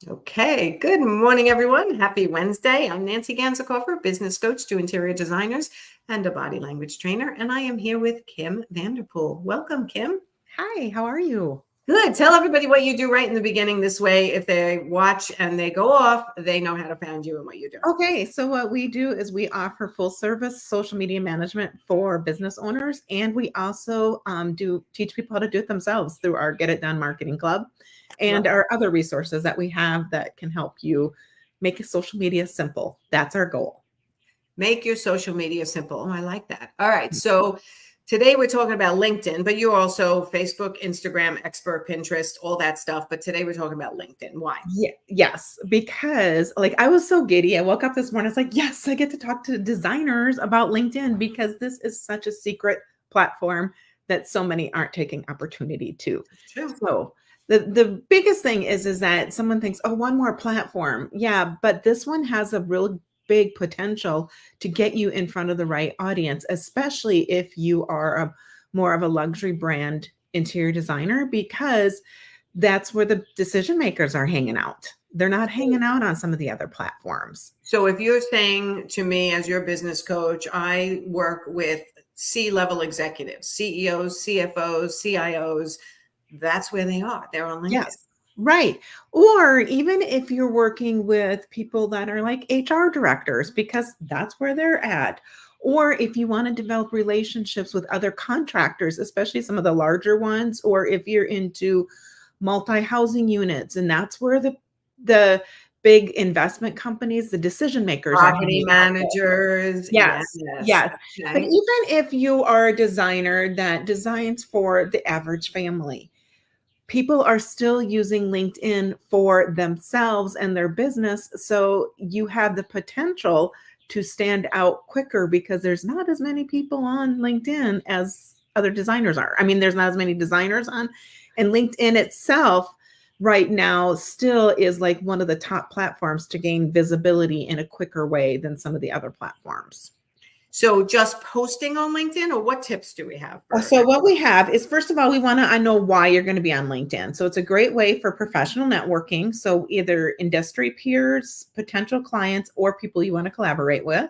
Okay, good morning, everyone. Happy Wednesday. I'm Nancy Ganzikoffer, business coach to interior designers and a body language trainer, and I am here with Kim VanderPoel. Welcome, Kim. Hi, how are you? Good. Tell everybody what you do right in the beginning. This way, if they watch and they go off, they know how to find you and what you do. Okay, so what we do is we offer full service social media management for business owners, and we also do teach people how to do it themselves through our Get It Done Marketing Club Love and it. our other resources that we have that can help you make social media simple. That's our goal. Make your social media simple. Oh, I like that. All right. So today we're talking about LinkedIn, but you're also Facebook, Instagram expert, Pinterest, all that stuff. But today we're talking about LinkedIn. Why? Yeah, yes, because like I was so giddy. I woke up this morning, it's like, yes, I get to talk to designers about LinkedIn because this is such a secret platform that so many aren't taking opportunity to. It's true. So the biggest thing is that someone thinks, oh, one more platform. Yeah, but this one has a real big potential to get you in front of the right audience, especially if you are a more of a luxury brand interior designer, because that's where the decision makers are hanging out. They're not hanging out on some of the other platforms. So if you're saying to me as your business coach, I work with C-level executives, CEOs, CFOs, CIOs, that's where they are. They're on LinkedIn. Yes. Right. Or even if you're working with people that are like HR directors, because that's where they're at. Or if you want to develop relationships with other contractors, especially some of the larger ones, or if you're into multi-housing units, and that's where the big investment companies, the decision makers are Property hanging out there. managers. Yes. Yes, yes. But Okay. even if you are a designer that designs for the average family, people are still using LinkedIn for themselves and their business. So you have the potential to stand out quicker because there's not as many people on LinkedIn as other designers are. I mean, there's not as many designers on, and LinkedIn itself right now still is like one of the top platforms to gain visibility in a quicker way than some of the other platforms. So just posting on LinkedIn, or what tips do we have for So that? what we have is, first of all, we want to I know why you're going to be on LinkedIn. So it's a great way for professional networking. So either industry peers, potential clients, or people you want to collaborate with.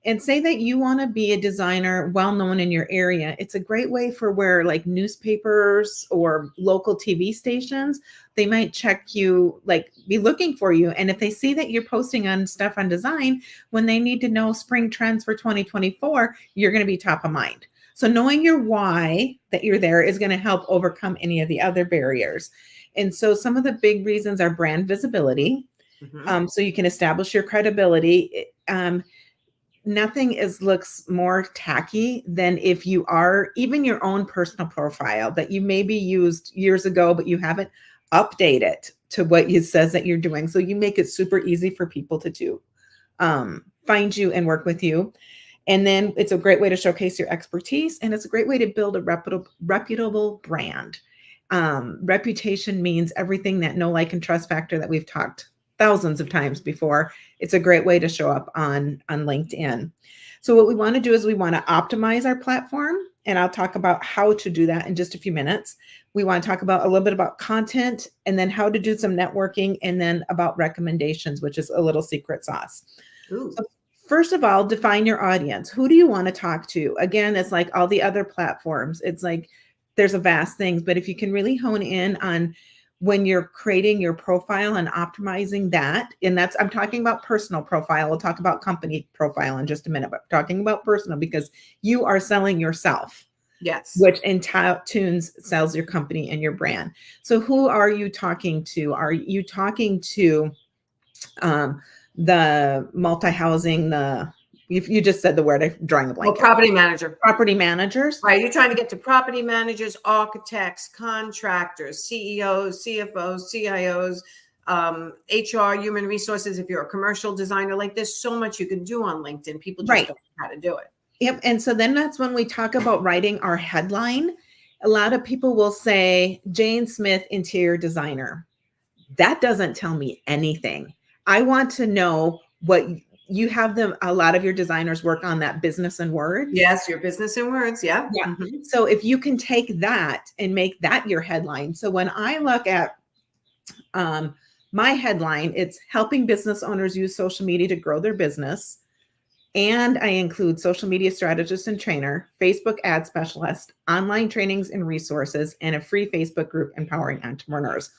And say that you want to be a designer well known in your area. It's a great way for where like newspapers or local TV stations, they might check you, like be looking for you. And if they see that you're posting on stuff on design, when they need to know spring trends for 2024, you're going to be top of mind. So knowing your why that you're there is going to help overcome any of the other barriers. And so some of the big reasons are brand visibility. Mhm. So you can establish your credibility. Nothing is looks more tacky than if you are even your own personal profile that you maybe used years ago, but you haven't updated to what it says that you're doing. So you make it super easy for people to do find you and work with you. And then it's a great way to showcase your expertise, and it's a great way to build a reputable brand. Reputation means everything, that know, like, and trust factor that we've talked thousands of times before. It's a great way to show up on LinkedIn. So what we want to do is we want to optimize our platform, and I'll talk about how to do that in just a few minutes. We want to talk about a little bit about content, and then how to do some networking, and then about recommendations, which is a little secret sauce. Ooh. So first of all, define your audience. Who do you want to talk to? Again, it's like all the other platforms. It's like there's a vast things, but if you can really hone in on when you're creating your profile and optimizing that, and that's, I'm talking about personal profile. We'll talk about company profile in just a minute, but I'm talking about personal because you are selling yourself, Yes. which in tunes sells your company and your brand. So who are you talking to? Are you talking to um, the multi-housing, you just said the word, I'm drawing a Well, blanket. property manager. Property managers. Right. You're trying to get to property managers, architects, contractors, CEOs, CFOs, CIOs, HR, human resources. If you're a commercial designer, like there's so much you can do on LinkedIn. People just Right. don't know how to do it. Yep. And so then that's when we talk about writing our headline. A lot of people will say Jane Smith, interior designer. That doesn't tell me anything. I want to know what you have them. A lot of your designers work on that business and words. Yes, your business in words. Yeah. Yeah. Mm-hmm. So if you can take that and make that your headline. So when I look at my headline, it's helping business owners use social media to grow their business. And I include social media strategist and trainer, Facebook ad specialist, online trainings and resources, and a free Facebook group empowering entrepreneurs.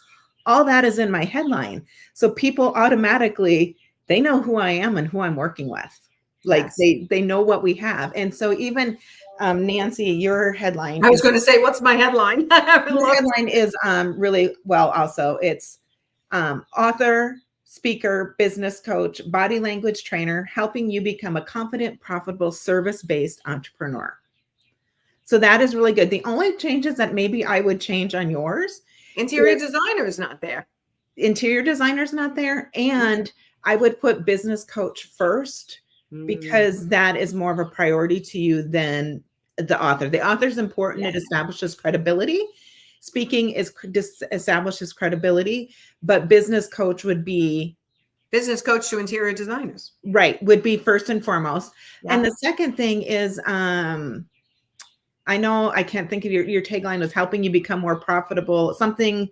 All that is in my headline. So people automatically, they know who I am and who I'm working with. Like Yes. they know what we have. And so even Nancy, your headline I was is going to say, what's my headline? I haven't your looked. headline is really well also. It's author, speaker, business coach, body language trainer, helping you become a confident, profitable, service-based entrepreneur. So that is really good. The only changes that maybe I would change on yours, Interior designer is not there. interior designer's not there, and I would put business coach first because that is more of a priority to you than the author. The author is important. It establishes credibility. Speaking establishes credibility, but business coach would be business coach to interior designers. Right, would be first and foremost. Yeah. And the second thing is, I know I can't think of your tagline was helping you become more profitable. Something.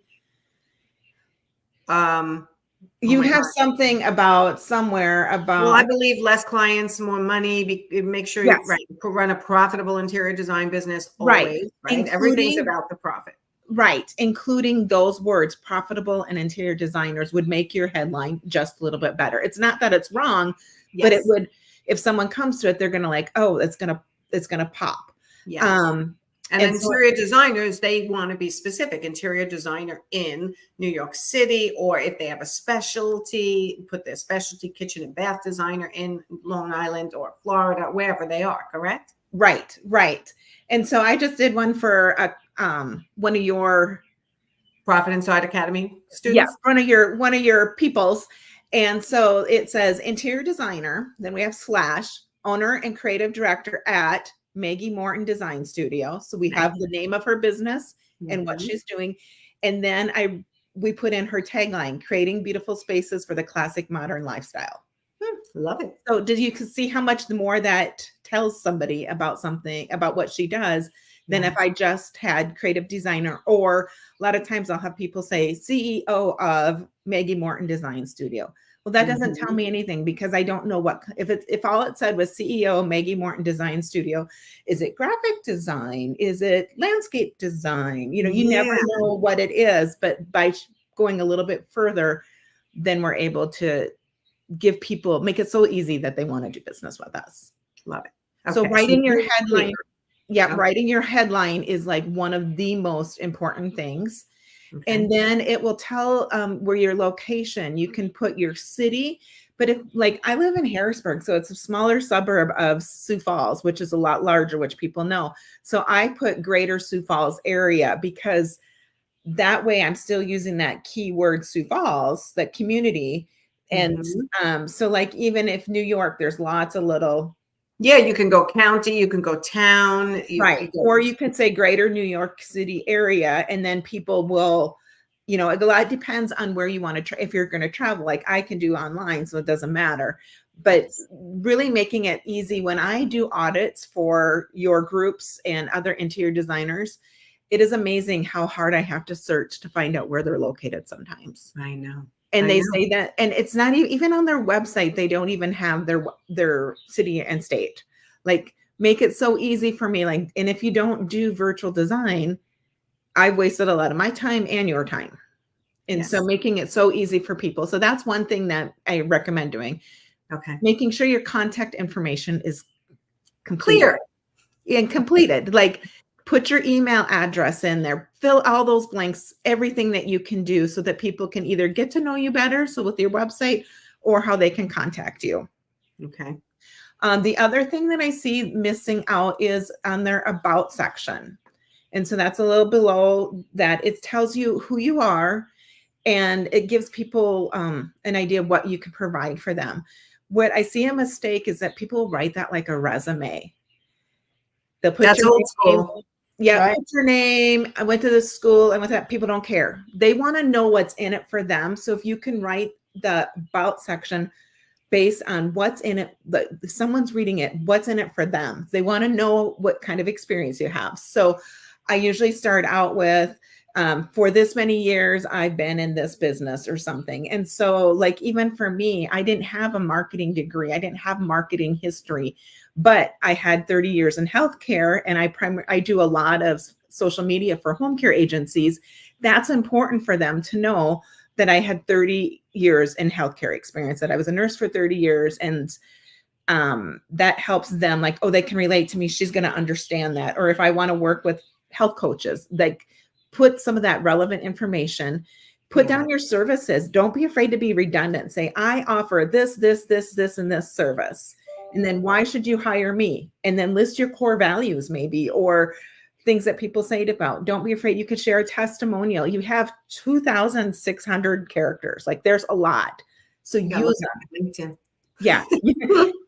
You have something about somewhere about. Well, I believe less clients, more money. Make sure you run a profitable interior design business always. Right. Everything's about the profit. Right. Including those words, profitable and interior designers, would make your headline just a little bit better. It's not that it's wrong, but it would, if someone comes to it, they're going to like, oh, it's going to pop. Yes. And interior designers, they want to be specific. Interior designer in New York City, or if they have a specialty, put their specialty kitchen and bath designer in Long Island or Florida, wherever they are, correct? Right, right. And so I just did one for one of your Profit Inside Academy students. Yeah, one of your peoples. And so it says interior designer, then we have / owner and creative director at Maggie Morton Design Studio. So we have the name of her business and what she's doing. And then we put in her tagline, creating beautiful spaces for the classic modern lifestyle. Love it. So did you see how much more that tells somebody about something, about what she does, than if I just had creative designer? Or a lot of times I'll have people say CEO of Maggie Morton Design Studio. Well, that doesn't tell me anything because I don't know what, if all it said was CEO Maggie Morton Design Studio, is it graphic design? Is it landscape design? You know, you never know what it is, but by going a little bit further, then we're able to give people, make it so easy that they want to do business with us. Love it. Okay. So writing your headline, writing your headline is like one of the most important things. Okay. And then it will tell where your location, you can put your city, but if like I live in Harrisburg, so it's a smaller suburb of Sioux Falls, which is a lot larger, which people know. So I put greater Sioux Falls area because that way I'm still using that keyword Sioux Falls, that community. And so like, even if New York, there's lots of little. Yeah, you can go county, you can go town. Or you can say greater New York City area, and then people will, you know, a lot depends on where you want to, if you're going to travel, like I can do online, so it doesn't matter. But really making it easy when I do audits for your groups and other interior designers, it is amazing how hard I have to search to find out where they're located sometimes. I know. And they say that, and it's not even on their website. They don't even have their city and state. Like, make it so easy for me. Like, and if you don't do virtual design, I've wasted a lot of my time and your time. And so making it so easy for people. So that's one thing that I recommend doing. Okay. Making sure your contact information is clear and completed. Like, put your email address in there, fill all those blanks, everything that you can do so that people can either get to know you better, so with your website, or how they can contact you. Okay. The other thing that I see missing out is on their about section. And so that's a little below that. It tells you who you are, and it gives people an idea of what you can provide for them. What I see a mistake is that people write that like a resume. They'll put That's old school. Yeah, put your name. I went to this school. I went to that. People don't care. They want to know what's in it for them. So if you can write the about section based on what's in it, if someone's reading it, what's in it for them. They want to know what kind of experience you have. So I usually start out with For this many years, I've been in this business or something. And so, like, even for me, I didn't have a marketing degree. I didn't have marketing history, but I had 30 years in healthcare, and I do a lot of social media for home care agencies. That's important for them to know that I had 30 years in healthcare experience, that I was a nurse for 30 years. And that helps them, like, oh, they can relate to me. She's going to understand that. Or if I want to work with health coaches, like, put some of that relevant information, put down your services. Don't be afraid to be redundant. Say, I offer this, this, this, this, and this service. And then why should you hire me? And then list your core values, maybe, or things that people say about. Don't be afraid. You could share a testimonial. You have 2,600 characters. Like, there's a lot. So use them. LinkedIn. Yeah.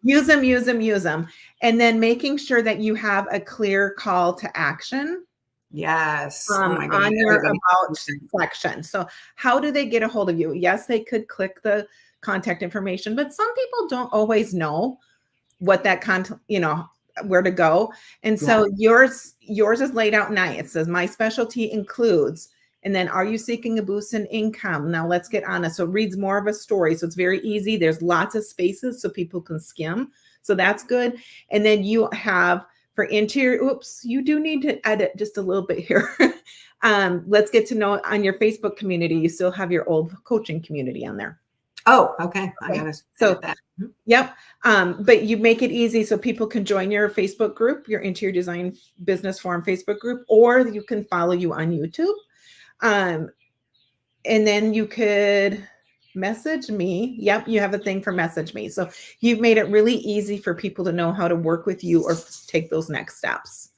Use them. And then making sure that you have a clear call to action. Yes. Oh my God. On your about section. So how do they get a hold of you? Yes, they could click the contact information, but some people don't always know what that content, where to go. And so yours is laid out nice. It says, my specialty includes, and then, are you seeking a boost in income? Now let's get honest. So it reads more of a story. So it's very easy. There's lots of spaces so people can skim. So that's good. And then you have, for interior, you do need to edit just a little bit here. Let's get to know on your Facebook community. You still have your old coaching community on there. Oh, okay. I gotta so that. Yep. But you make it easy so people can join your Facebook group, your Interior Design Business Forum Facebook group, or you can follow you on YouTube. And then you could message me. Yep, you have a thing for message me. So you've made it really easy for people to know how to work with you or take those next steps.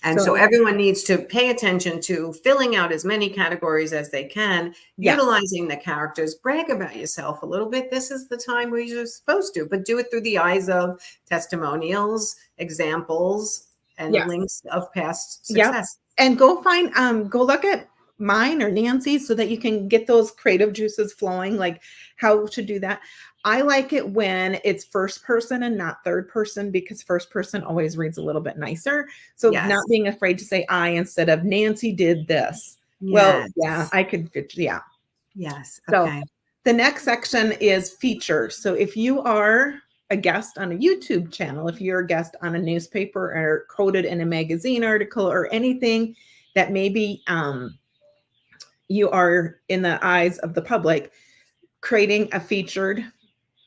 And so everyone needs to pay attention to filling out as many categories as they can, utilizing the characters, brag about yourself a little bit. This is the time where you're supposed to, but do it through the eyes of testimonials, examples, and links of past success. And go look at mine or Nancy's so that you can get those creative juices flowing, like how to do that. I like it when it's first person and not third person, because first person always reads a little bit nicer. So not being afraid to say I instead of Nancy did this. Well, I could, Yes. Okay. So the next section is features. So if you are a guest on a YouTube channel, if you're a guest on a newspaper or quoted in a magazine article or anything that maybe you are in the eyes of the public, creating a featured,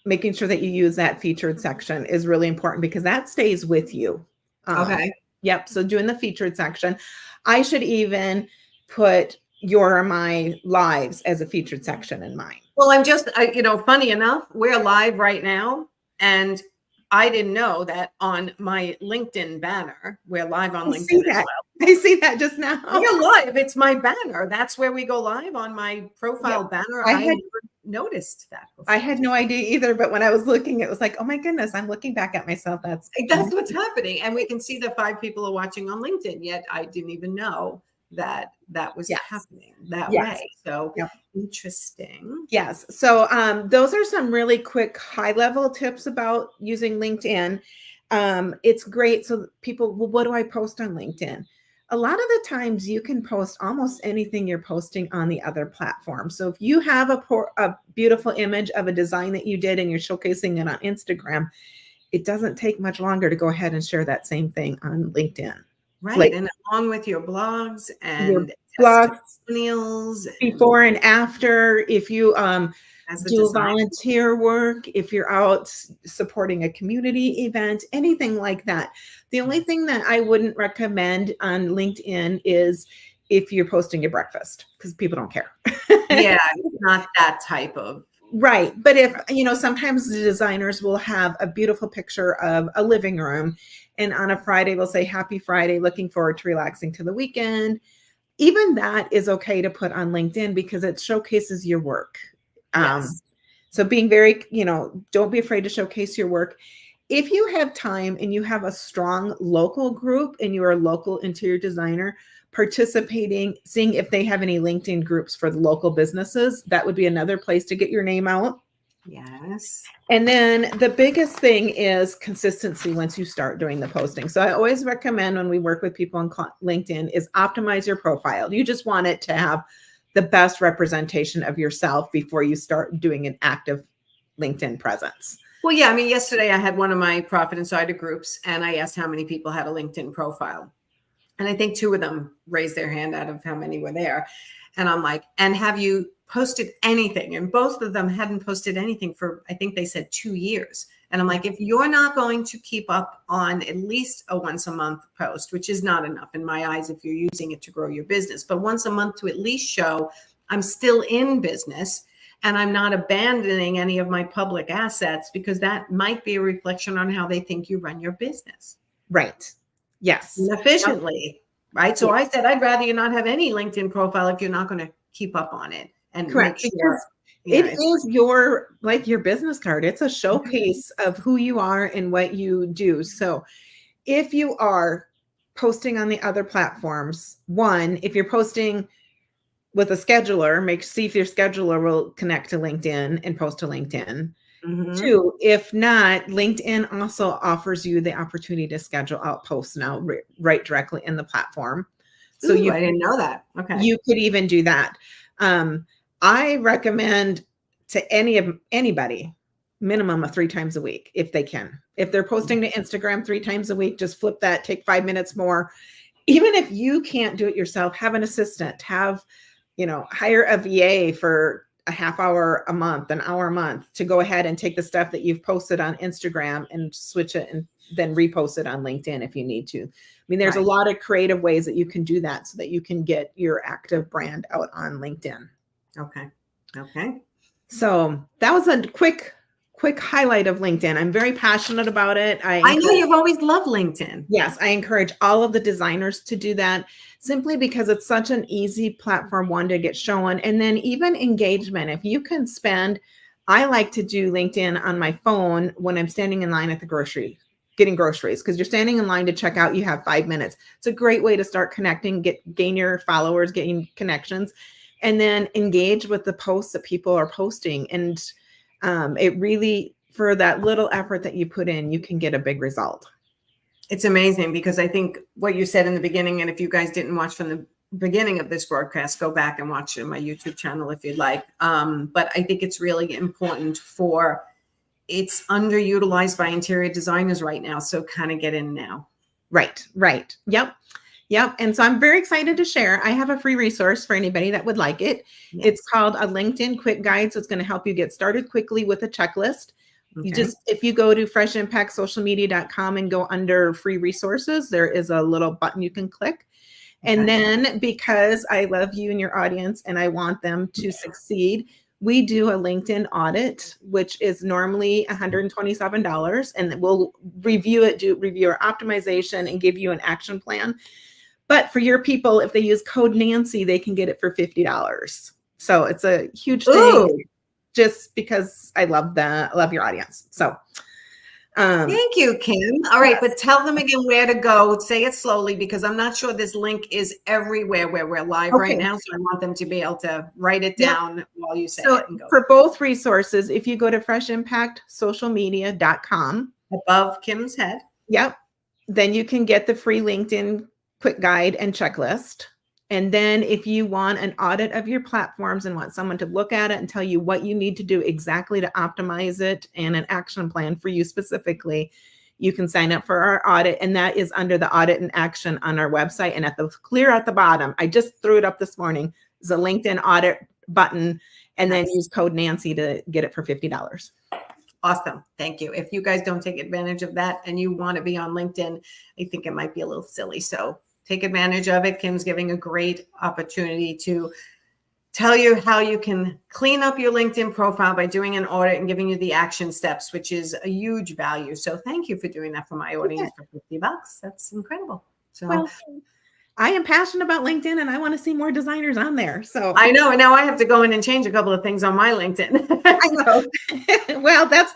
making sure that you use that featured section is really important, because that stays with you. Okay. Yep. So doing the featured section, I should even put your or my lives as a featured section in mine. Well, I'm just, funny enough, we're live right now, and I didn't know that on my LinkedIn banner, we're live on LinkedIn as well. I see that just now. We're live. It's my banner. That's where we go live on my profile banner. I had noticed that before. I had no idea either, but when I was looking, it was like, oh my goodness, I'm looking back at myself. That's what's happening. And we can see the 5 people are watching on LinkedIn, yet I didn't even know that was happening that way. So interesting. Yes. So those are some really quick high level tips about using LinkedIn. It's great. So people, well, what do I post on LinkedIn? A lot of the times you can post almost anything you're posting on the other platform. So if you have a beautiful image of a design that you did and you're showcasing it on Instagram, it doesn't take much longer to go ahead and share that same thing on LinkedIn. Right. And along with your blogs and testimonials, before and after, if you do volunteer work, if you're out supporting a community event, anything like that. The only thing that I wouldn't recommend on LinkedIn is if you're posting your breakfast, because people don't care. It's not that type of. Right. But if, sometimes the designers will have a beautiful picture of a living room, and on a Friday, we'll say, happy Friday, looking forward to relaxing to the weekend. Even that is okay to put on LinkedIn because it showcases your work. So being very, don't be afraid to showcase your work. If you have time and you have a strong local group and you're a local interior designer, participating, seeing if they have any LinkedIn groups for the local businesses, that would be another place to get your name out. Yes. And then the biggest thing is consistency once you start doing the posting. So I always recommend when we work with people on LinkedIn is optimize your profile. You just want it to have the best representation of yourself before you start doing an active LinkedIn presence. Well, yeah, I mean, yesterday I had one of my Profit Insider groups and I asked how many people had a LinkedIn profile. And I think 2 of them raised their hand out of how many were there. And I'm like, and have you posted anything? And both of them hadn't posted anything for, I think they said 2 years. And I'm like, if you're not going to keep up on at least a once a month post, which is not enough in my eyes if you're using it to grow your business, but once a month to at least show I'm still in business and I'm not abandoning any of my public assets, because that might be a reflection on how they think you run your business. Right. Yes. Efficiently. Right. So Yeah. I said, I'd rather you not have any LinkedIn profile if you're not going to keep up on it and Correct. make sure. It is your, like your business card. It's a showcase of who you are and what you do. So if you are posting on the other platforms, one, if you're posting with a scheduler, see if your scheduler will connect to LinkedIn and post to LinkedIn. Mm-hmm. 2, if not, LinkedIn also offers you the opportunity to schedule out posts now right directly in the platform. So I didn't know that. Okay. You could even do that. I recommend to anybody minimum of 3 times a week if they can. If they're posting to Instagram 3 times a week, just flip that, take 5 minutes more. Even if you can't do it yourself, have an assistant, hire a VA for a half hour a month, an hour a month to go ahead and take the stuff that you've posted on Instagram and switch it and then repost it on LinkedIn if you need to. I mean, there's a lot of creative ways that you can do that so that you can get your active brand out on LinkedIn. Okay. Okay. So that was a quick highlight of LinkedIn. I'm very passionate about it. I know you've always loved LinkedIn. Yes, I encourage all of the designers to do that simply because it's such an easy platform, one, to get shown, and then even engagement. If you can I like to do LinkedIn on my phone when I'm standing in line at the getting groceries, because you're standing in line to check out, you have 5 minutes. It's a great way to start connecting, gain your followers, gain connections, and then engage with the posts that people are posting. And it really, for that little effort that you put in, you can get a big result. It's amazing, because I think what you said in the beginning, and if you guys didn't watch from the beginning of this broadcast, go back and watch it on my YouTube channel if you'd like. But I think it's really important it's underutilized by interior designers right now. So kind of get in now. Right. Yep. And so I'm very excited to share. I have a free resource for anybody that would like it. Yes. It's called a LinkedIn Quick Guide. So it's going to help you get started quickly with a checklist. Okay. If you go to freshimpactsocialmedia.com and go under free resources, there is a little button you can click. And then, because I love you and your audience and I want them to succeed, we do a LinkedIn audit, which is normally $127, and we'll review our optimization and give you an action plan. But for your people, if they use code Nancy, they can get it for $50. So it's a huge thing. Ooh. Just because I love your audience. So thank you, Kim. All right, but tell them again where to go. Say it slowly, because I'm not sure this link is everywhere where we're live right now. So I want them to be able to write it down while you say it. And go. For both resources, if you go to freshimpactsocialmedia.com. Above Kim's head. Yep. Then you can get the free LinkedIn quick guide and checklist. And then if you want an audit of your platforms and want someone to look at it and tell you what you need to do exactly to optimize it and an action plan for you specifically, you can sign up for our audit. And that is under the audit and action on our website. And clear at the bottom, I just threw it up this morning, is a LinkedIn audit button, and then use code Nancy to get it for $50. Awesome. Thank you. If you guys don't take advantage of that and you want to be on LinkedIn, I think it might be a little silly. So take advantage of it. Kim's giving a great opportunity to tell you how you can clean up your LinkedIn profile by doing an audit and giving you the action steps, which is a huge value. So thank you for doing that for my audience for $50. That's incredible. So well, I am passionate about LinkedIn and I want to see more designers on there. So I know. And now I have to go in and change a couple of things on my LinkedIn. I know. Well, that's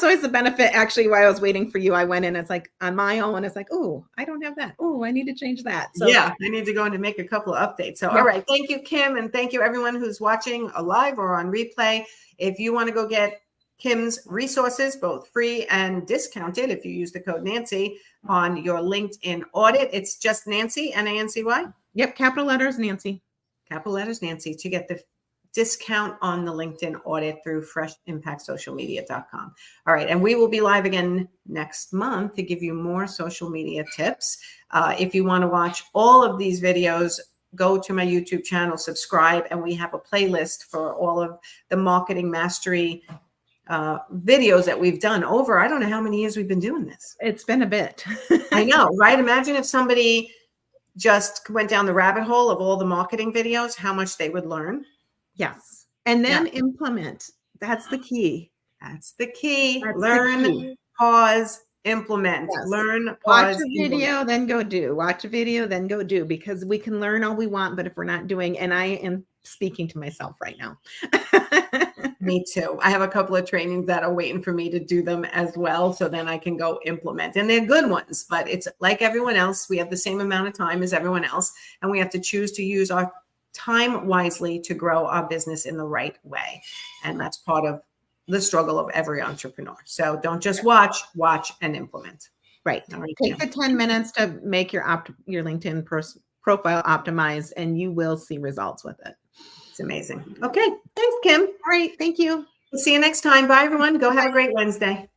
always the benefit. Actually, while I was waiting for you, I went in, it's like on my own, it's like, oh, I don't have that. Oh, I need to change that. So yeah, I need to go in and make a couple of updates. So, all right. Thank you, Kim. And thank you everyone who's watching live or on replay. If you want to go get Kim's resources, both free and discounted, if you use the code Nancy on your LinkedIn audit. It's just Nancy, Nancy. Yep, capital letters, Nancy. Capital letters, Nancy, to get the discount on the LinkedIn audit through freshimpactsocialmedia.com. All right. And we will be live again next month to give you more social media tips. If you want to watch all of these videos, go to my YouTube channel, subscribe, and we have a playlist for all of the marketing mastery videos that we've done over. I don't know how many years we've been doing this. It's been a bit. I know, right? Imagine if somebody just went down the rabbit hole of all the marketing videos, how much they would learn. Yes. And then implement. That's the key. That's the key. That's Learn, the key. pause, implement. Yes. Learn, Watch pause, a video, implement. then go do. Watch a video, then go do. Because we can learn all we want, but if we're not doing, and I am speaking to myself right now. Me too. I have a couple of trainings that are waiting for me to do them as well. So then I can go implement. And they're good ones, but it's like everyone else. We have the same amount of time as everyone else. And we have to choose to use our time wisely to grow our business in the right way. And that's part of the struggle of every entrepreneur. So don't just watch and implement. Right. Right. Take the 10 minutes to make your LinkedIn profile optimized, and you will see results with it. It's amazing. Okay. Thanks, Kim. All right. Thank you. We'll see you next time. Bye, everyone. Go have a great Wednesday.